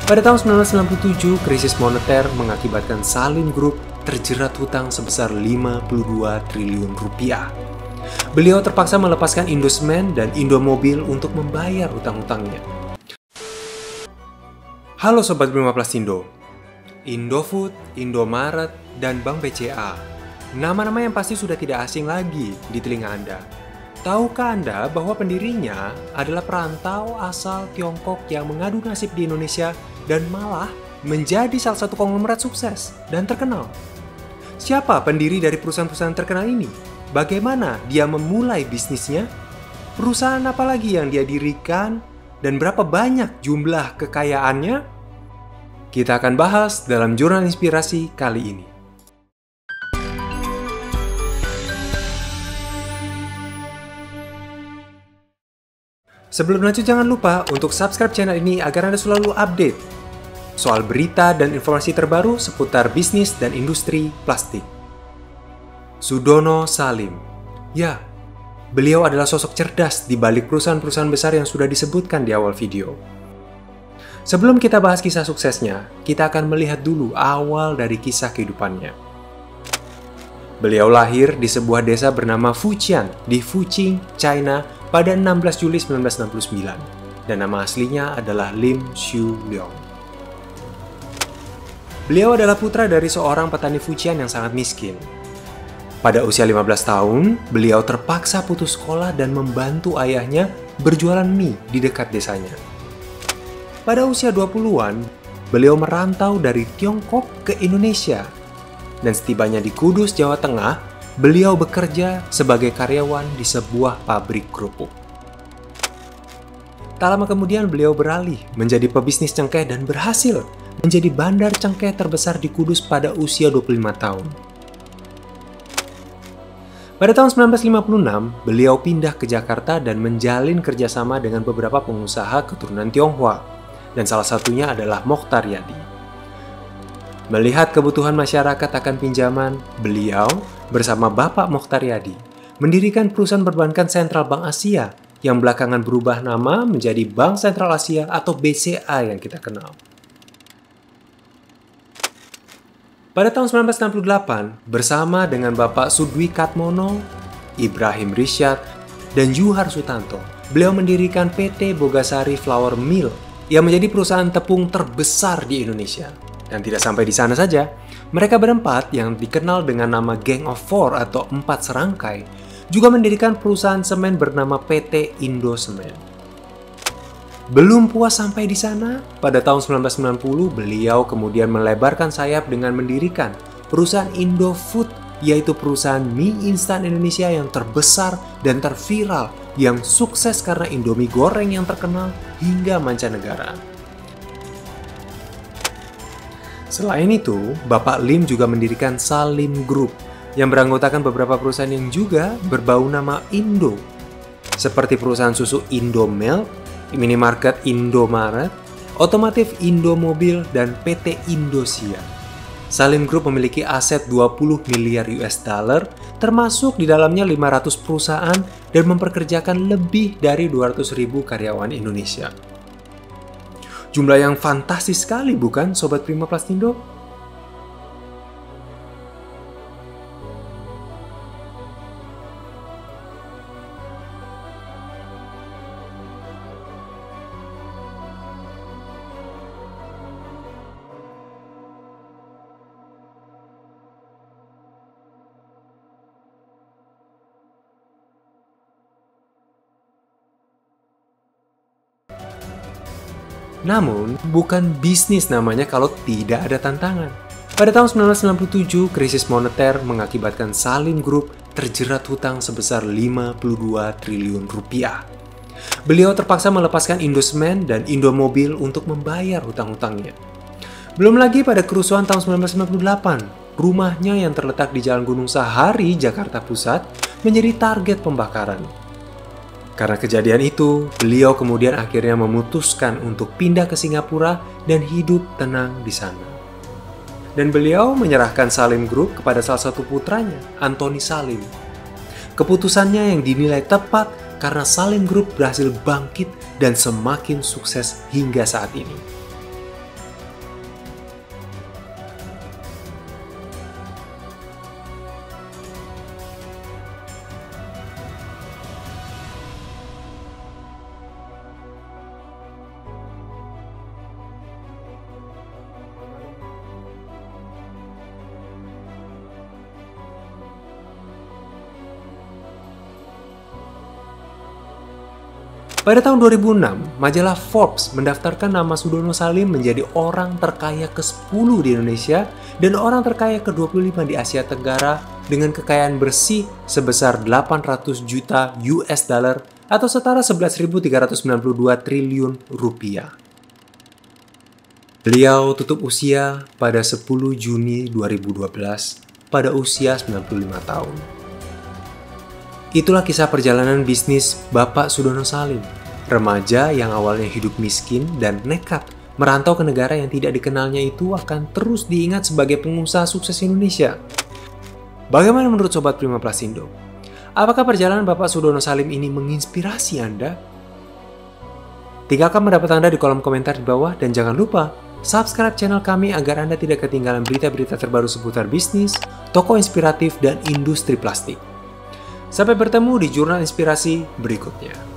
Pada tahun 1997, krisis moneter mengakibatkan Salim Group terjerat hutang sebesar 52 triliun rupiah. Beliau terpaksa melepaskan Indosemen dan Indomobil untuk membayar hutang-hutangnya. Halo Sobat Prima Plastindo, Indofood, Indomaret, dan Bank BCA. Nama-nama yang pasti sudah tidak asing lagi di telinga Anda. Tahukah Anda bahwa pendirinya adalah perantau asal Tiongkok yang mengadu nasib di Indonesia dan malah menjadi salah satu konglomerat sukses dan terkenal? Siapa pendiri dari perusahaan-perusahaan terkenal ini? Bagaimana dia memulai bisnisnya? Perusahaan apa lagi yang dia dirikan? Dan berapa banyak jumlah kekayaannya? Kita akan bahas dalam Jurnal Inspirasi kali ini. Sebelum lanjut, jangan lupa untuk subscribe channel ini agar Anda selalu update soal berita dan informasi terbaru seputar bisnis dan industri plastik. Sudono Salim. Ya, beliau adalah sosok cerdas di balik perusahaan-perusahaan besar yang sudah disebutkan di awal video. Sebelum kita bahas kisah suksesnya, kita akan melihat dulu awal dari kisah kehidupannya. Beliau lahir di sebuah desa bernama Fujian di Fuqing, China pada 16 Juli 1969, dan nama aslinya adalah Lim Shu Leong. Beliau adalah putra dari seorang petani Fujian yang sangat miskin. Pada usia 15 tahun, beliau terpaksa putus sekolah dan membantu ayahnya berjualan mie di dekat desanya. Pada usia 20-an, beliau merantau dari Tiongkok ke Indonesia. Dan setibanya di Kudus, Jawa Tengah, beliau bekerja sebagai karyawan di sebuah pabrik kerupuk. Tak lama kemudian beliau beralih menjadi pebisnis cengkeh dan berhasil menjadi bandar cengkeh terbesar di Kudus pada usia 25 tahun. Pada tahun 1956, beliau pindah ke Jakarta dan menjalin kerjasama dengan beberapa pengusaha keturunan Tionghoa, dan salah satunya adalah Mokhtar Yadi. Melihat kebutuhan masyarakat akan pinjaman, beliau bersama Bapak Mokhtar Yadi mendirikan perusahaan perbankan Sentral Bank Asia yang belakangan berubah nama menjadi Bank Sentral Asia atau BCA yang kita kenal. Pada tahun 1968, bersama dengan Bapak Sudwi Katmono, Ibrahim Risyad, dan Juhar Sutanto, beliau mendirikan PT Bogasari Flour Mill yang menjadi perusahaan tepung terbesar di Indonesia. Dan tidak sampai di sana saja, mereka berempat yang dikenal dengan nama Gang of Four atau 4 serangkai juga mendirikan perusahaan semen bernama PT Indosemen. Belum puas sampai di sana, pada tahun 1990 beliau kemudian melebarkan sayap dengan mendirikan perusahaan Indofood, yaitu perusahaan mie instan Indonesia yang terbesar dan terviral yang sukses karena Indomie goreng yang terkenal hingga mancanegara. Selain itu, Bapak Lim juga mendirikan Salim Group yang beranggotakan beberapa perusahaan yang juga berbau nama Indo, seperti perusahaan susu Indomilk, minimarket Indomaret, otomotif Indomobil, dan PT Indosiar. Salim Group memiliki aset 20 miliar US dollar, termasuk di dalamnya 500 perusahaan dan memperkerjakan lebih dari 200.000 karyawan Indonesia. Jumlah yang fantastis sekali, bukan Sobat Prima Plastindo? Namun, bukan bisnis namanya kalau tidak ada tantangan. Pada tahun 1997, krisis moneter mengakibatkan Salim Group terjerat hutang sebesar 52 triliun rupiah. Beliau terpaksa melepaskan Indosemen dan Indomobil untuk membayar hutang-hutangnya. Belum lagi pada kerusuhan tahun 1998, rumahnya yang terletak di Jalan Gunung Sahari, Jakarta Pusat, menjadi target pembakaran. Karena kejadian itu, beliau kemudian akhirnya memutuskan untuk pindah ke Singapura dan hidup tenang di sana. Dan beliau menyerahkan Salim Group kepada salah satu putranya, Antoni Salim. Keputusannya yang dinilai tepat karena Salim Group berhasil bangkit dan semakin sukses hingga saat ini. Pada tahun 2006, majalah Forbes mendaftarkan nama Sudono Salim menjadi orang terkaya ke-10 di Indonesia dan orang terkaya ke-25 di Asia Tenggara dengan kekayaan bersih sebesar 800 juta US dollar atau setara 11.392 triliun rupiah. Beliau tutup usia pada 10 Juni 2012 pada usia 95 tahun. Itulah kisah perjalanan bisnis Bapak Sudono Salim, remaja yang awalnya hidup miskin dan nekat merantau ke negara yang tidak dikenalnya itu akan terus diingat sebagai pengusaha sukses Indonesia. Bagaimana menurut Sobat Prima Plasindo? Apakah perjalanan Bapak Sudono Salim ini menginspirasi Anda? Tinggalkan pendapat Anda di kolom komentar di bawah dan jangan lupa subscribe channel kami agar Anda tidak ketinggalan berita-berita terbaru seputar bisnis, toko inspiratif, dan industri plastik. Sampai bertemu di jurnal inspirasi berikutnya.